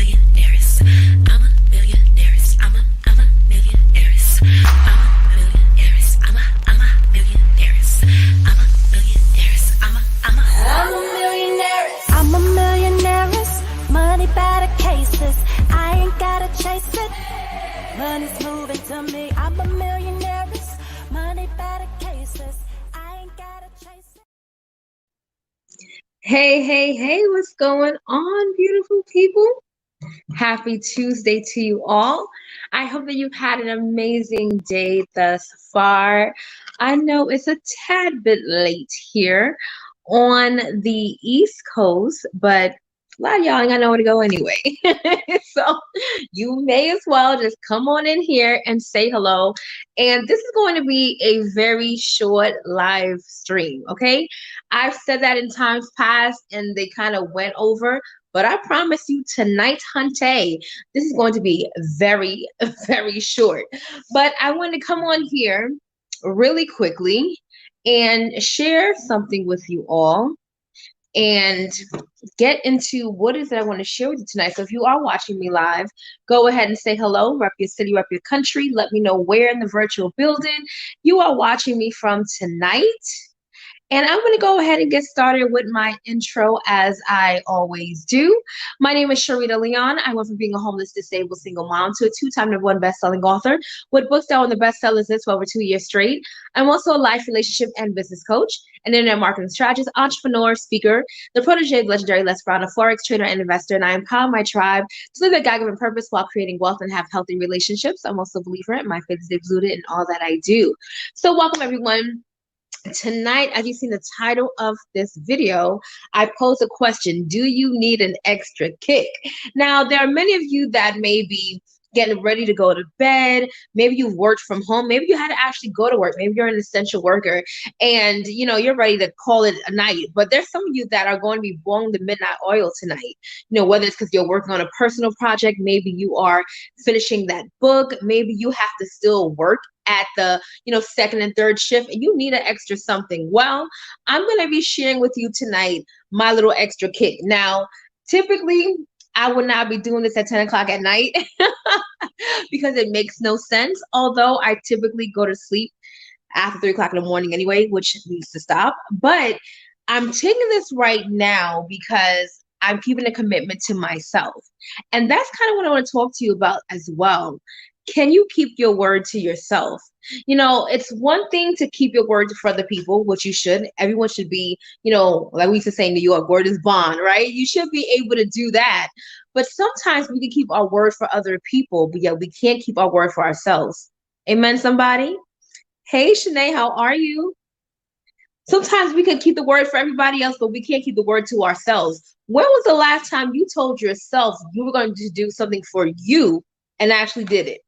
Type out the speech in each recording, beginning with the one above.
millionaires. I'm a millionaires. I'm a millionaires. I'm a millionaires. I'm a millionaires. I'm a millionaires. I'm a millionaires. I'm a millionaires. Money by the cases. I ain't gotta chase it. Money's moving to me. I'm a millionaires. Money by the cases. I ain't gotta chase it. Hey, what's going on, beautiful people? Happy Tuesday to you all. I hope that you've had an amazing day thus far. I know it's a tad bit late here on the East Coast, but a lot of y'all ain't got nowhere to go anyway. So you may as well just come on in here and say hello. And this is going to be a very short live stream, okay? I've said that in times past and they kind of went over, but I promise you tonight, Hunte, this is going to be very, very short. But I want to come on here really quickly and share something with you all and get into what is it I want to share with you tonight. So if you are watching me live, go ahead and say hello, rep your city, rep your country. Let me know where in the virtual building you are watching me from tonight. And I'm going to go ahead and get started with my intro as I always do. My name is Sharita Leon. I went from being a homeless, disabled single mom to a two-time #1 best-selling author with books that were on the bestsellers list for over 2 years straight. I'm also a life, relationship, and business coach, an internet marketing strategist, entrepreneur, speaker, the protege of legendary Les Brown, a forex trader and investor, and I empower my tribe to live a God-given purpose while creating wealth and have healthy relationships. I'm also a believer in my faith is rooted in all that I do. So welcome, everyone. Tonight, as you've seen the title of this video, I pose a question. Do you need an extra kick? Now, there are many of you that may be getting ready to go to bed. Maybe you've worked from home. Maybe you had to actually go to work. Maybe you're an essential worker and you're ready to call it a night. But there's some of you that are going to be blowing the midnight oil tonight. Whether it's because you're working on a personal project, maybe you are finishing that book, maybe you have to still work at the second and third shift and you need an extra something. Well, I'm going to be sharing with you tonight my little extra kick. Now, typically I would not be doing this at 10 o'clock at night because it makes no sense. Although I typically go to sleep after 3 o'clock in the morning anyway, which needs to stop. But I'm taking this right now because I'm keeping a commitment to myself. And that's kind of what I want to talk to you about as well. Can you keep your word to yourself? It's one thing to keep your word for other people, which you should. Everyone should be, like we used to say in New York, word is bond, right? You should be able to do that. But sometimes we can keep our word for other people, but yet we can't keep our word for ourselves. Amen, somebody? Hey, Shanae, how are you? Sometimes we can keep the word for everybody else, but we can't keep the word to ourselves. When was the last time you told yourself you were going to do something for you and actually did it?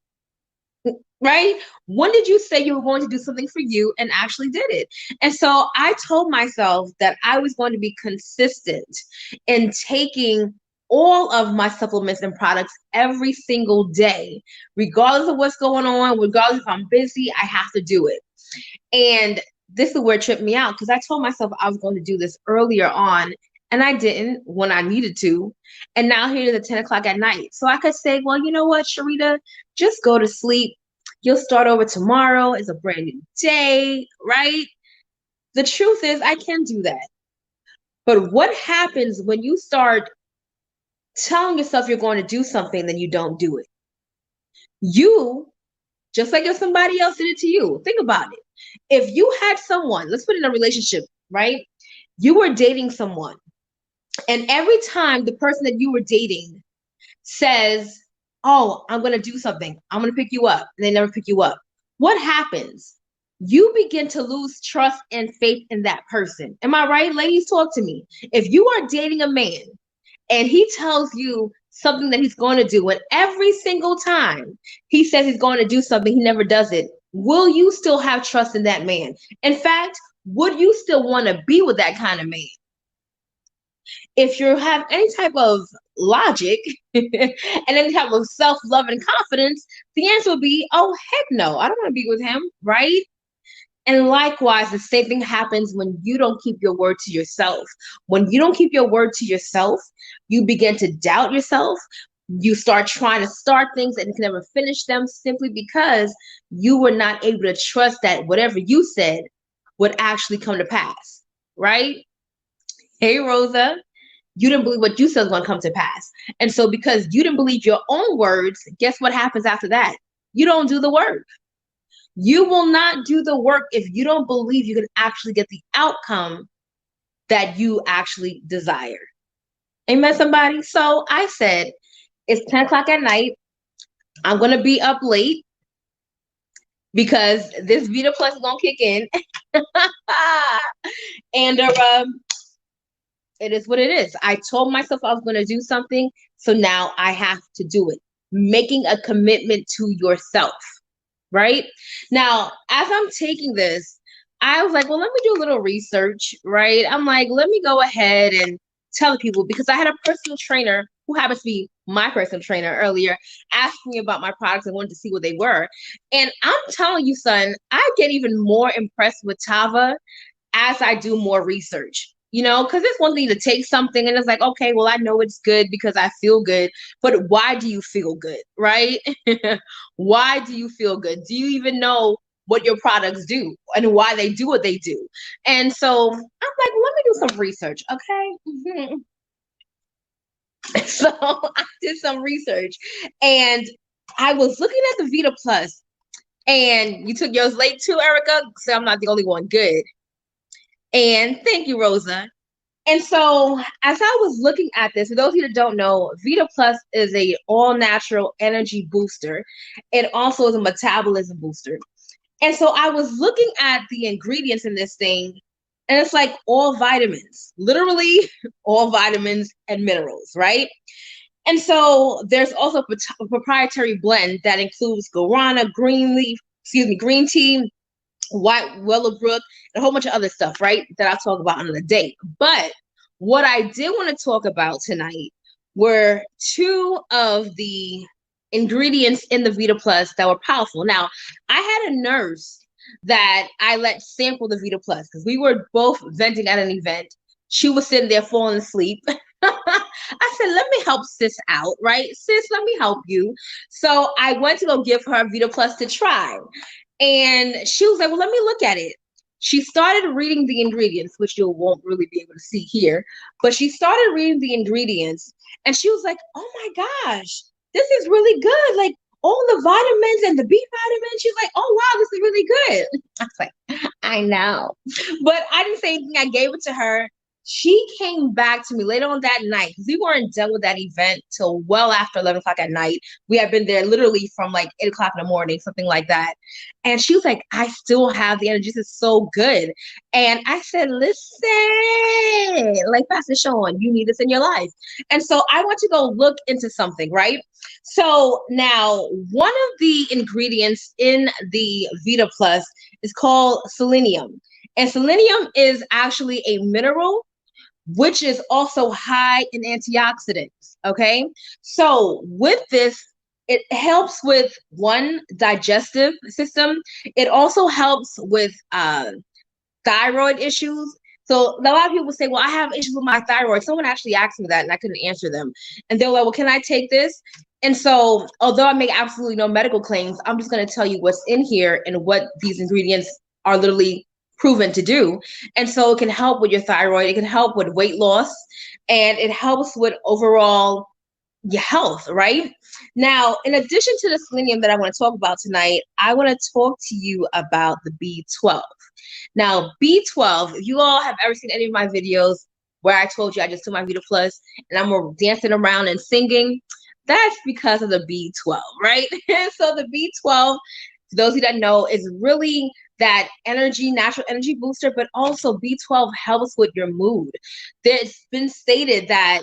Right? When did you say you were going to do something for you and actually did it? And so I told myself that I was going to be consistent in taking all of my supplements and products every single day, regardless of what's going on, regardless if I'm busy, I have to do it. And this is where it tripped me out because I told myself I was going to do this earlier on and I didn't when I needed to. And now here it is at 10 o'clock at night. So I could say, well, you know what, Sharita, just go to sleep. You'll start over tomorrow. It's a brand new day, right? The truth is I can't do that. But what happens when you start telling yourself you're going to do something, then you don't do it? You, just like if somebody else did it to you, think about it. If you had someone, let's put it in a relationship, right? You were dating someone. And every time the person that you were dating says, oh, I'm going to do something, I'm going to pick you up, and they never pick you up, what happens? You begin to lose trust and faith in that person. Am I right? Ladies, talk to me. If you are dating a man and he tells you something that he's going to do, and every single time he says he's going to do something, he never does it, will you still have trust in that man? In fact, would you still want to be with that kind of man? If you have any type of logic and any type of self-love and confidence, the answer would be, oh, heck no, I don't want to be with him, right? And likewise, the same thing happens when you don't keep your word to yourself. When you don't keep your word to yourself, you begin to doubt yourself. You start trying to start things and can never finish them simply because you were not able to trust that whatever you said would actually come to pass, right? Hey, Rosa, you didn't believe what you said was going to come to pass. And so because you didn't believe your own words, guess what happens after that? You don't do the work. You will not do the work if you don't believe you can actually get the outcome that you actually desire. Amen, somebody? So I said, it's 10 o'clock at night. I'm going to be up late because this Vita Plus is going to kick in. And it is what it is. I told myself I was going to do something, so now I have to do it. Making a commitment to yourself, right? Now, as I'm taking this, I was like, well, let me do a little research, right? I'm like, let me go ahead and tell people, because I had a personal trainer who happens to be my personal trainer earlier asking me about my products and wanted to see what they were. And I'm telling you, son, I get even more impressed with Tava as I do more research, because it's one thing to take something and it's like, okay, well, I know it's good because I feel good, but why do you feel good, right? Why do you feel good? Do you even know what your products do and why they do what they do? And so I'm like, let me do some research, okay? So I did some research and I was looking at the Vita Plus, and you took yours late too, Erica, so I'm not the only one. Good. And thank you, Rosa. And so as I was looking at this, for those of you that don't know, Vita Plus is a all-natural energy booster. It also is a metabolism booster. And so I was looking at the ingredients in this thing, and it's like all vitamins, literally all vitamins and minerals, right? And so there's also a proprietary blend that includes guarana, green tea, white Willowbrook, and a whole bunch of other stuff, right? That I'll talk about another day. But what I did want to talk about tonight were two of the ingredients in the Vita Plus that were powerful. Now, I had a nurse that I let sample the Vita Plus because we were both venting at an event. She was sitting there falling asleep. I said, let me help sis out, right? Sis, let me help you. So I went to go give her Vita Plus to try. And she was like, well, let me look at it. She started reading the ingredients, which you won't really be able to see here, but she started reading the ingredients and she was like, oh my gosh, this is really good. Like all the vitamins and the B vitamins. She's like, oh wow, this is really good. I was like, I know. But I didn't say anything. I gave it to her. She came back to me later on that night because we weren't done with that event till well after 11 o'clock at night. We had been there literally from like 8 o'clock in the morning, something like that. And she was like, I still have the energy. This is so good. And I said, listen, like Pastor Sean, you need this in your life. And so I want to go look into something, right? So now one of the ingredients in the Vita Plus is called selenium. And selenium is actually a mineral which is also high in antioxidants. Okay. So with this, it helps with one, digestive system. It also helps with thyroid issues. So a lot of people say, well, I have issues with my thyroid. Someone actually asked me that and I couldn't answer them. And they're like, well, can I take this? And so although I make absolutely no medical claims, I'm just going to tell you what's in here and what these ingredients are literally proven to do. And so it can help with your thyroid. It can help with weight loss, and it helps with overall your health, right? Now, in addition to the selenium that I want to talk about tonight, I want to talk to you about the B12. Now, B12, if you all have ever seen any of my videos where I told you I just took my Vita Plus and I'm dancing around and singing, that's because of the B12, right? So the B12, for those of you that know, is really that energy, natural energy booster, but also B12 helps with your mood. It's been stated that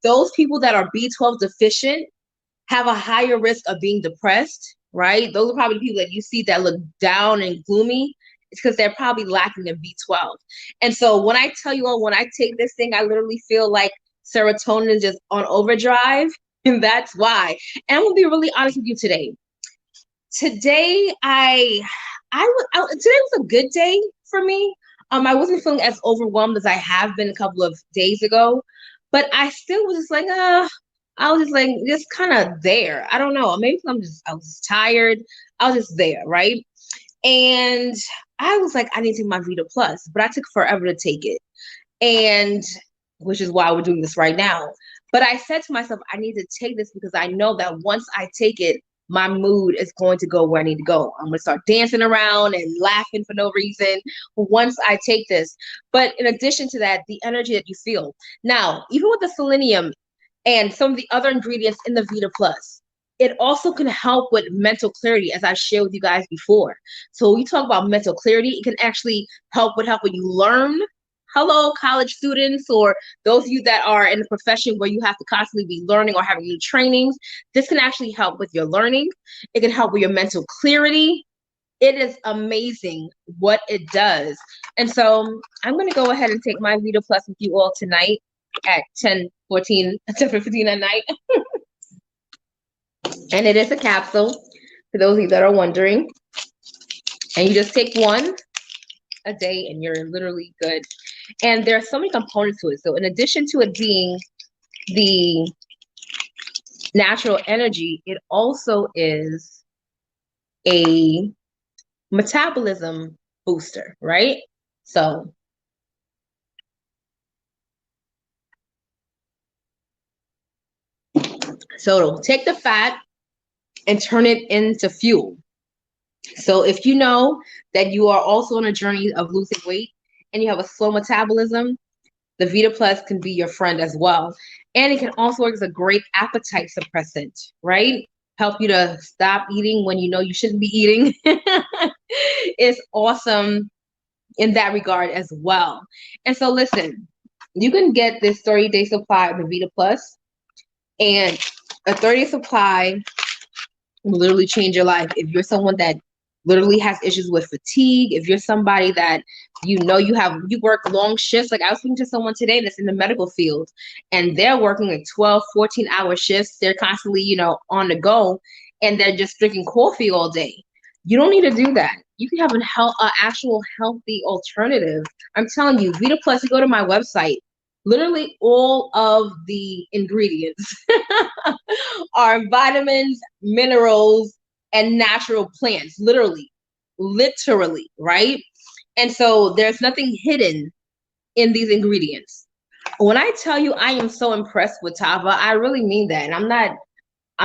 those people that are B12 deficient have a higher risk of being depressed, right? Those are probably the people that you see that look down and gloomy. It's because they're probably lacking in B12. And so when I tell you all, when I take this thing, I literally feel like serotonin is just on overdrive, and that's why. And I'm gonna be really honest with you today. Today, today was a good day for me. I wasn't feeling as overwhelmed as I have been a couple of days ago, but I still was just like, I was just like, just kind of there. I don't know. Maybe I was tired. I was just there, right? And I was like, I need to take my Vita Plus, but I took forever to take it. And which is why we're doing this right now. But I said to myself, I need to take this because I know that once I take it, my mood is going to go where I need to go. I'm going to start dancing around and laughing for no reason once I take this. But in addition to that, the energy that you feel. Now, even with the selenium and some of the other ingredients in the Vita Plus, it also can help with mental clarity, as I shared with you guys before. So when we talk about mental clarity, it can actually help when you learn. Hello, college students, or those of you that are in a profession where you have to constantly be learning or having new trainings. This can actually help with your learning. It can help with your mental clarity. It is amazing what it does. And so I'm going to go ahead and take my Vita Plus with you all tonight at 10:15 at night. And it is a capsule, for those of you that are wondering. And you just take one a day and you're literally good. And there are so many components to it. So in addition to it being the natural energy, it also is a metabolism booster, right? So it'll take the fat and turn it into fuel. So if you know that you are also on a journey of losing weight and you have a slow metabolism, the Vita Plus can be your friend as well. And it can also work as a great appetite suppressant, right? Help you to stop eating when you know you shouldn't be eating. It's awesome in that regard as well. And so listen, you can get this 30-day supply of the Vita Plus, and a 30-day supply will literally change your life. If you're someone that literally has issues with fatigue, if you're somebody that you work long shifts, like I was speaking to someone today that's in the medical field and they're working like 12, 14-hour shifts. They're constantly, on the go, and they're just drinking coffee all day. You don't need to do that. You can have an actual healthy alternative. I'm telling you, Vita Plus, you go to my website, literally all of the ingredients are vitamins, minerals, and natural plants, literally, right? And so there's nothing hidden in these ingredients. When I tell you I am so impressed with Tava, I really mean that. And I'm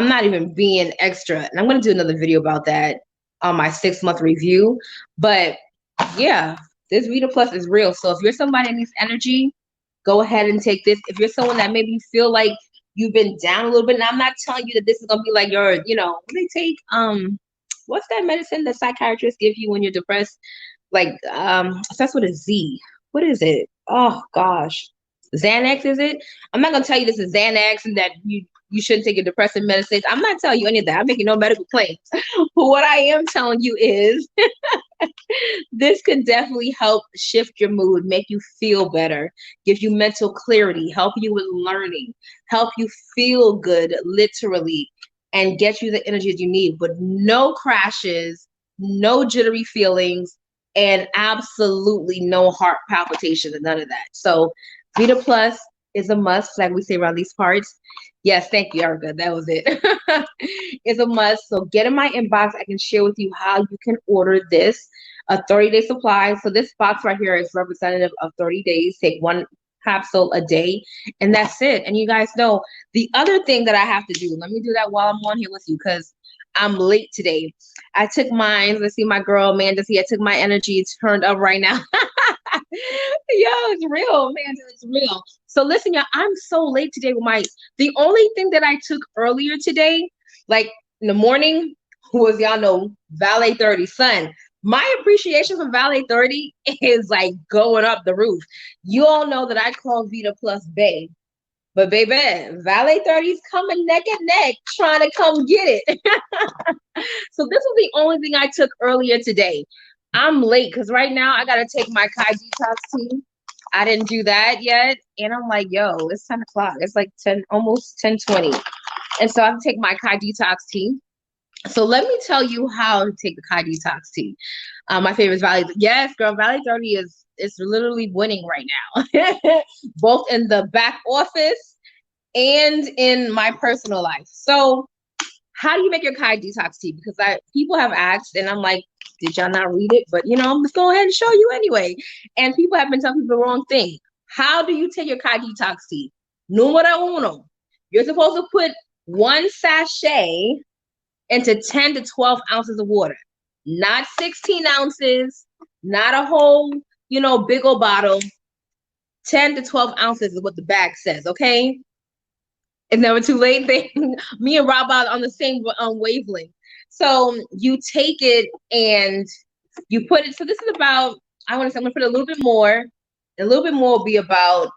not even being extra. And I'm going to do another video about that on my 6-month review. But yeah, this Vita Plus is real. So if you're somebody that needs energy, go ahead and take this. If you're someone that maybe feel like you've been down a little bit, and I'm not telling you that this is gonna be like your, what they take, what's that medicine that psychiatrists give you when you're depressed? Like, starts with a Z. What is it? Oh gosh, Xanax, is it? I'm not gonna tell you this is Xanax and that you shouldn't take your depressant medicines. I'm not telling you any of that. I'm making no medical claims. But what I am telling you is this can definitely help shift your mood, make you feel better, give you mental clarity, help you with learning, help you feel good, literally, and get you the energy that you need, but no crashes, no jittery feelings, and absolutely no heart palpitations and none of that. So Vita Plus is a must, like we say around these parts. Yes, thank you, Erica. That was it. It's a must. So get in my inbox. I can share with you how you can order this, a 30-day supply. So this box right here is representative of 30 days. Take one capsule a day, and that's it. And you guys know the other thing that I have to do. Let me do that while I'm on here with you because I'm late today. I took mine. Let's see, my girl Amanda's here. I took my energy. It's turned up right now. Yo, it's real, man. It's real. So listen, y'all, I'm so late today with the only thing that I took earlier today, like in the morning, was, y'all know, Valet 30. Son, my appreciation for Valet 30 is like going up the roof. You all know that I call Vita Plus bae. But baby, Valet 30 is coming neck and neck trying to come get it. So this was the only thing I took earlier today. I'm late because right now I got to take my Kai Detox tea. I didn't do that yet. And I'm like, yo, it's 10 o'clock. It's like 10, almost 10:20. And so I have to take my Kai Detox tea. So let me tell you how to take the Kai Detox tea. My favorite is Valet. Yes, girl, Valet 30 is literally winning right now. Both in the back office and in my personal life. So how do you make your Kai detox tea? Because people have asked, and I'm like, did y'all not read it? But I'm just go ahead and show you anyway. And people have been telling people the wrong thing. How do you take your Kai detox tea? Numero uno. You're supposed to put 1 sachet into 10 to 12 ounces of water, not 16 ounces, not a whole, big old bottle. 10 to 12 ounces is what the bag says, okay? It's never too late. Me and Rob are on the same wavelength. So you take it and you put it. So this is about, I'm going to put a little bit more. A little bit more will be about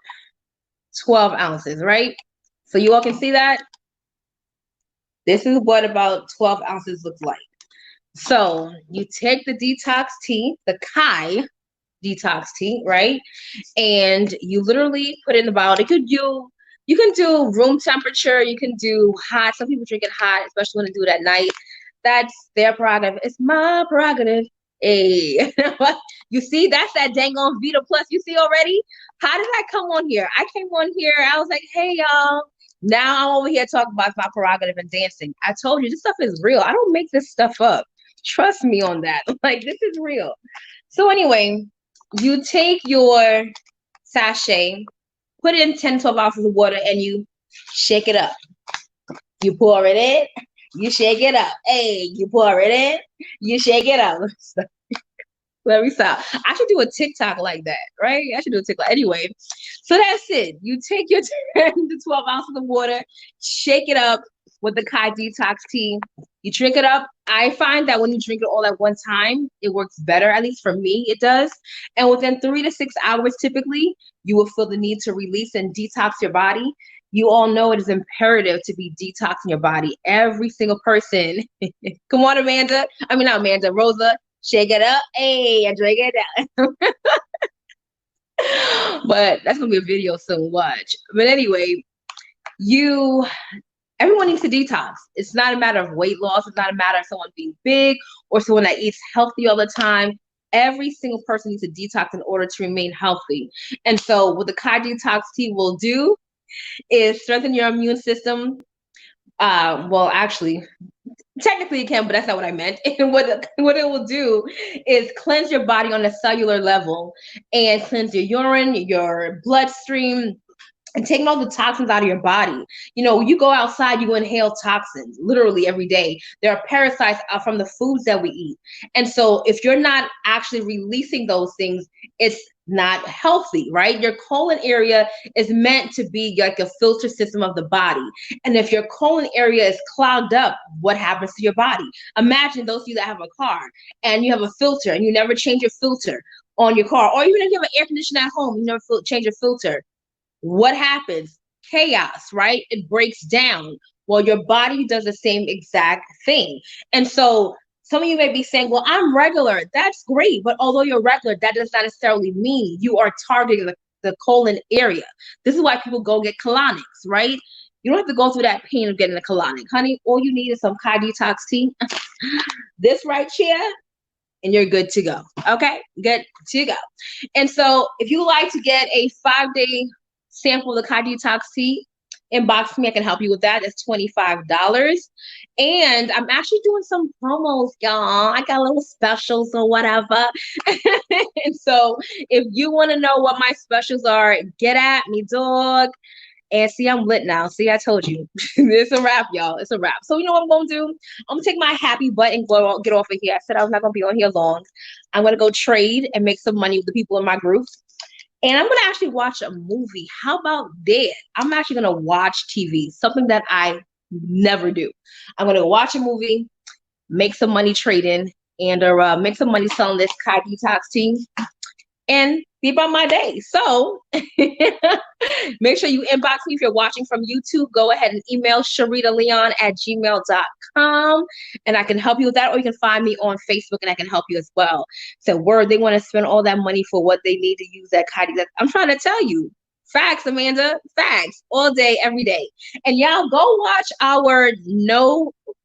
12 ounces, right? So you all can see that. This is what about 12 ounces looks like. So you take the detox tea, the Kai detox tea, right? And you literally put it in the bottle. You can do room temperature. You can do hot. Some people drink it hot, especially when they do it at night. That's their prerogative. It's my prerogative. Hey, you see, that's that dang on Vita Plus. You see already? How did I come on here? I came on here. I was like, hey, y'all. Now I'm over here talking about my prerogative and dancing. I told you this stuff is real. I don't make this stuff up. Trust me on that. Like, this is real. So anyway, you take your sachet, put it in 10, 12 ounces of water, and you shake it up. You pour it in, you shake it up. Hey, you pour it in, you shake it up. Let me stop. I should do a TikTok like that, right? I should do a TikTok. Anyway, so that's it. You take your 10 to 12 ounces of water, shake it up with the Kai detox tea. You drink it up. I find that when you drink it all at one time, it works better. At least for me, it does. And within 3 to 6 hours, typically, you will feel the need to release and detox your body. You all know it is imperative to be detoxing your body. Every single person. Come on, Amanda. I mean, not Amanda, Rosa. Shake it up. Hey, I drink it down. But that's going to be a video soon. Watch. But anyway, everyone needs to detox. It's not a matter of weight loss. It's not a matter of someone being big or someone that eats healthy all the time. Every single person needs to detox in order to remain healthy. And so what the Kai detox tea will do is strengthen your immune system. Well, actually, technically it can, but that's not what I meant. And what it will do is cleanse your body on a cellular level and cleanse your urine, your bloodstream, and taking all the toxins out of your body. You go outside, you inhale toxins literally every day. There are parasites from the foods that we eat. And so if you're not actually releasing those things, it's not healthy, right? Your colon area is meant to be like a filter system of the body. And if your colon area is clogged up, what happens to your body? Imagine those of you that have a car and you have a filter and you never change your filter on your car, or even if you have an air conditioner at home, you never change your filter. What happens? Chaos, right? It breaks down. Well, your body does the same exact thing. And so some of you may be saying, well, I'm regular. That's great. But although you're regular, that does not necessarily mean you are targeting the colon area. This is why people go get colonics, right? You don't have to go through that pain of getting a colonic. Honey, all you need is some Kai detox tea. This right here, and you're good to go. Okay? Good to go. And so if you like to get a 5-day sample of the Kai detox tea, inbox me. I can help you with that. It's $25. And I'm actually doing some promos, y'all. I got little specials or whatever. And so if you want to know what my specials are, get at me, dog. And see, I'm lit now. See, I told you. It's a wrap, y'all. It's a wrap. So you know what I'm going to do? I'm going to take my happy butt and get off of here. I said I was not going to be on here long. I'm going to go trade and make some money with the people in my group. And I'm going to actually watch a movie. How about that? I'm actually going to watch TV, something that I never do. I'm going to watch a movie, make some money trading, and make some money selling this Kai detox tea, and be about my day. So make sure you inbox me if you're watching from YouTube. Go ahead and email SharitaLeon@gmail.com, and I can help you with that. Or you can find me on Facebook, and I can help you as well. So they want to spend all that money for what they need to use that Kai. I'm trying to tell you. Facts, Amanda. Facts. All day, every day. And y'all go watch our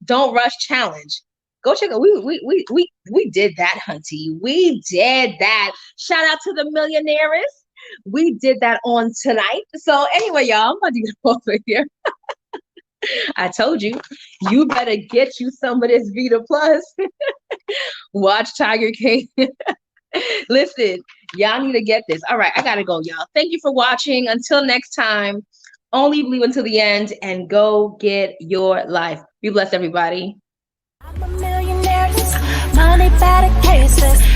Don't Rush challenge. Go check it. We did that, hunty. We did that. Shout out to the millionaires. We did that on tonight. So anyway, y'all, I'm about to get over here. I told you, you better get you some of this Vita Plus. Watch Tiger King. Listen, y'all need to get this. All right, I gotta go, y'all. Thank you for watching. Until next time, only believe until the end and go get your life. Be blessed, everybody. I'm a millionaire, money better cases.